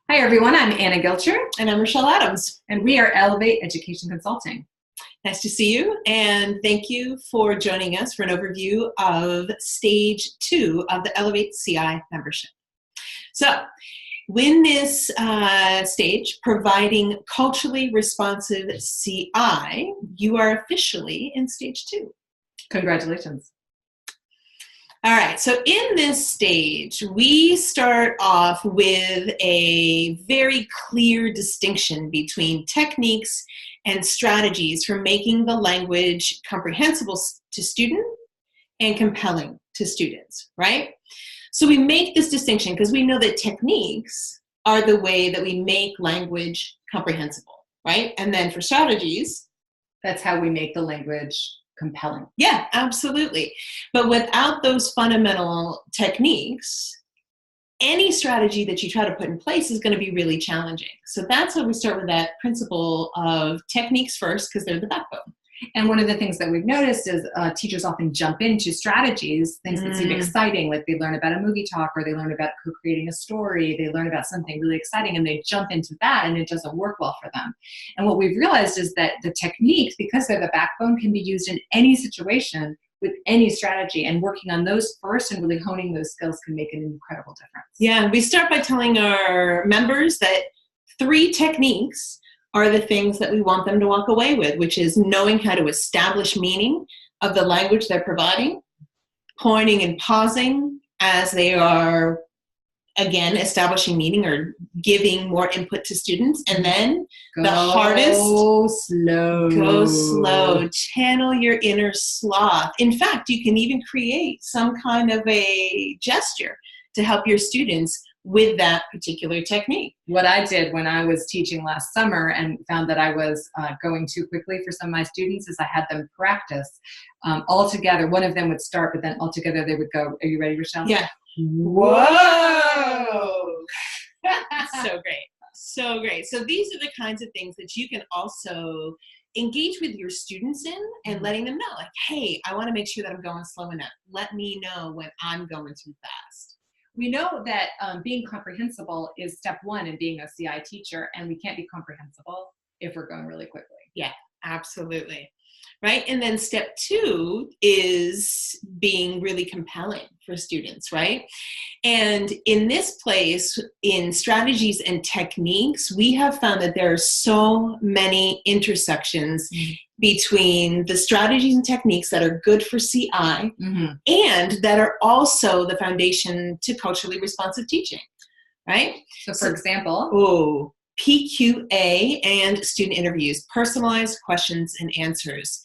Hi everyone, I'm Anna Gilcher, And I'm Rochelle Adams. and we are Elevate Education Consulting. Nice to see you, and thank you for joining us for an overview of Stage 2 of the Elevate CI membership. So, in this stage, providing culturally responsive CI, you are officially in Stage 2. Congratulations. All right, so in this stage, we start off with a very clear distinction between techniques and strategies for making the language comprehensible to students and compelling to students, right? So we make this distinction because we know that techniques are the way that we make language comprehensible, right? And then for strategies, That's how we make the language compelling. yeah, absolutely. But without those fundamental techniques, any strategy that you try to put in place is going to be really challenging. So that's how we start with that principle of techniques first, because they're the backbone. And one of the things that we've noticed is teachers often jump into strategies, things that seem exciting, like they learn about a movie talk or they learn about co-creating a story, they learn about something really exciting and they jump into that and it doesn't work well for them. And what we've realized is that the techniques, because they're the backbone, can be used in any situation with any strategy, and working on those first and really honing those skills can make an incredible difference. Yeah, we start by telling our members that 3 techniques are the things that we want them to walk away with, which is knowing how to establish meaning of the language they're providing, pointing and pausing as they are, again, establishing meaning or giving more input to students, and then the hardest, go slow. go slow, channel your inner sloth. In fact, you can even create some kind of a gesture to help your students with that particular technique. What I did when I was teaching last summer and found that I was going too quickly for some of my students is I had them practice all together. One of them would start, but then all together they would go, are you ready, Rochelle? Yeah. Whoa! So great. So great. So these are the kinds of things that you can also engage with your students in and letting them know, like, hey, I want to make sure that I'm going slow enough. Let me know when I'm going too fast. We know that being comprehensible is step 1 in being a CI teacher, and we can't be comprehensible if we're going really quickly. Yeah, absolutely. Right? And then step 2 is being really compelling for students, right? And in this place, in strategies and techniques, we have found that there are so many intersections between the strategies and techniques that are good for CI and that are also the foundation to culturally responsive teaching, right? So for example, PQA and student interviews, personalized questions and answers.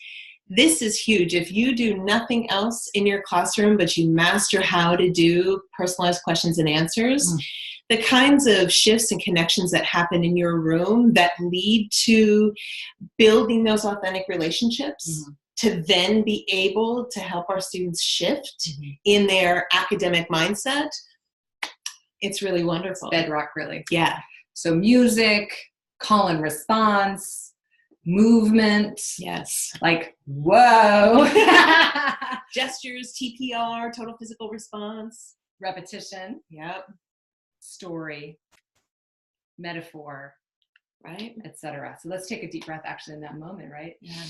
This is huge. If you do nothing else in your classroom, but you master how to do personalized questions and answers, the kinds of shifts and connections that happen in your room that lead to building those authentic relationships to then be able to help our students shift in their academic mindset, it's really wonderful. bedrock, really. Yeah. So music, call and response, movement. Yes. Like, whoa. Gestures, TPR, total physical response. Repetition. Yep. Story, metaphor, Right? etc. So let's take a deep breath actually in that moment, right? Yeah.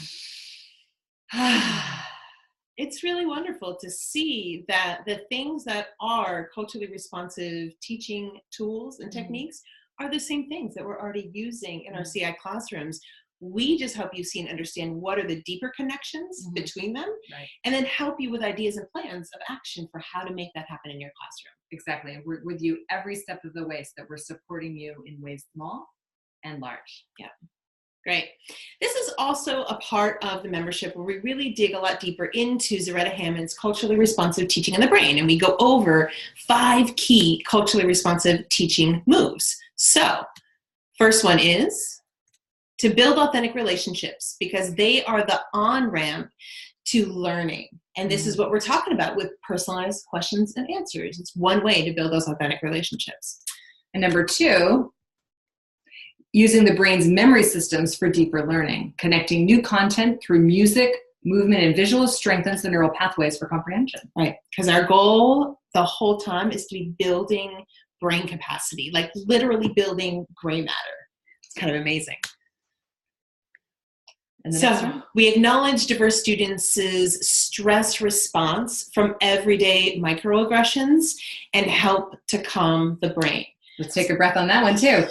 It's really wonderful to see that the things that are culturally responsive teaching tools and techniques are the same things that we're already using in our CI classrooms. We just help you see and understand what are the deeper connections between them, and then help you with ideas and plans of action for how to make that happen in your classroom. Exactly. And we're with you every step of the way so that we're supporting you in ways small and large. Yeah. Great. This is also a part of the membership where we really dig a lot deeper into Zaretta Hammond's culturally responsive teaching in the brain, and we go over 5 key culturally responsive teaching moves. So, first one is to build authentic relationships, because they are the on-ramp to learning. And this is what we're talking about with personalized questions and answers. It's one way to build those authentic relationships. And number 2, using the brain's memory systems for deeper learning. Connecting new content through music, movement, and visual strengthens the neural pathways for comprehension. Right, because our goal the whole time is to be building brain capacity, like literally building gray matter. It's kind of amazing. And the next one? We acknowledge diverse students' stress response from everyday microaggressions and help to calm the brain. Let's take a breath on that one too.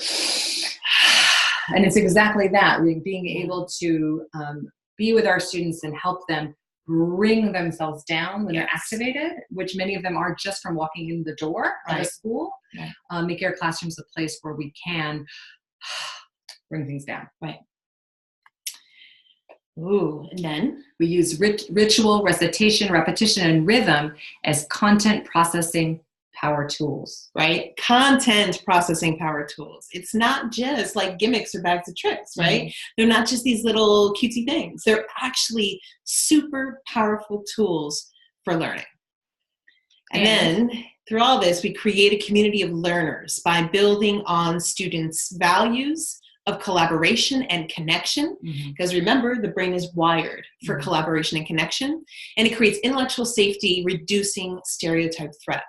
And it's exactly that, being able to be with our students and help them bring themselves down when they're activated, which many of them are just from walking in the door of a school. Make our classrooms a place where we can bring things down. Right. Ooh, and then we use ritual, recitation, repetition, and rhythm as content processing power tools. Right? Content processing power tools. It's not just like gimmicks or bags of tricks, right? Mm-hmm. They're not just these little cutesy things. They're actually super powerful tools for learning. And then through all this, we create a community of learners by building on students' values of collaboration and connection, because remember, the brain is wired for collaboration and connection, and it creates intellectual safety, reducing stereotype threat.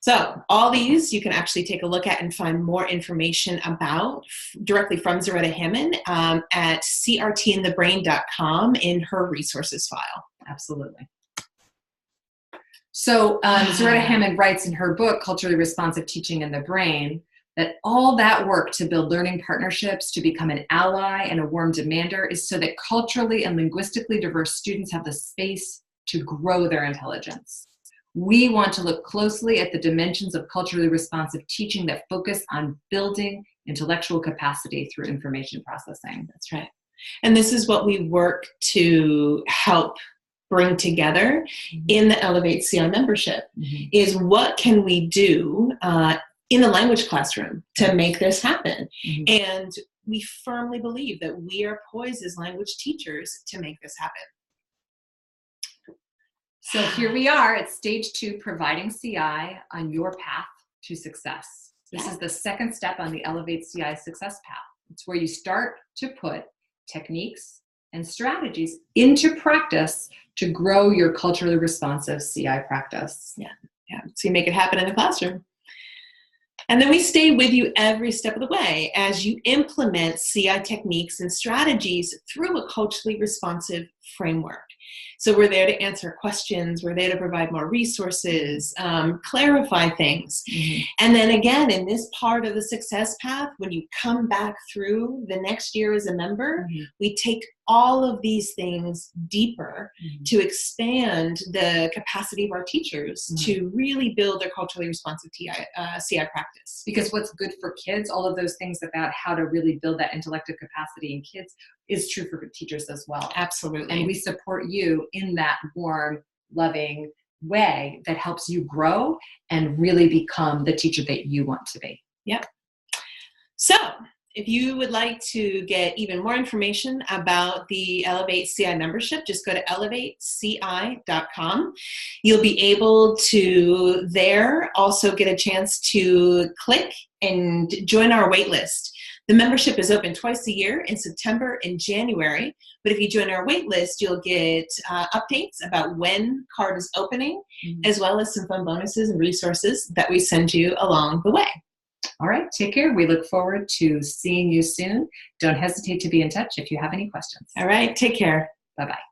So all these you can actually take a look at and find more information about directly from Zaretta Hammond at crtinthebrain.com in her resources file. Absolutely. So Zaretta Hammond writes in her book, Culturally Responsive Teaching in the Brain, that all that work to build learning partnerships, to become an ally and a warm demander, is so that culturally and linguistically diverse students have the space to grow their intelligence. We want to look closely at the dimensions of culturally responsive teaching that focus on building intellectual capacity through information processing. That's right. And this is what we work to help bring together in the Elevate CI membership, is what can we do in the language classroom to make this happen. And we firmly believe that we are poised as language teachers to make this happen. So here we are at stage 2, providing CI on your path to success. This is the second step on the Elevate CI success path. It's where you start to put techniques and strategies into practice to grow your culturally responsive CI practice. Yeah. So you make it happen in the classroom. And then we stay with you every step of the way as you implement CI techniques and strategies through a culturally responsive framework. So we're there to answer questions, we're there to provide more resources, clarify things. And then again, in this part of the success path, when you come back through the next year as a member, we take all of these things deeper to expand the capacity of our teachers to really build their culturally responsive CI practice. Because what's good for kids, all of those things about how to really build that intellective capacity in kids is true for teachers as well. Absolutely. And we support you in that warm, loving way that helps you grow and really become the teacher that you want to be. Yep. So if you would like to get even more information about the Elevate CI membership, just go to elevateci.com. You'll be able to there also get a chance to click and join our waitlist. The membership is open twice a year in September and January, but if you join our waitlist, you'll get updates about when card is opening, as well as some fun bonuses and resources that we send you along the way. All right, take care. We look forward to seeing you soon. Don't hesitate to be in touch if you have any questions. All right, take care. Bye-bye.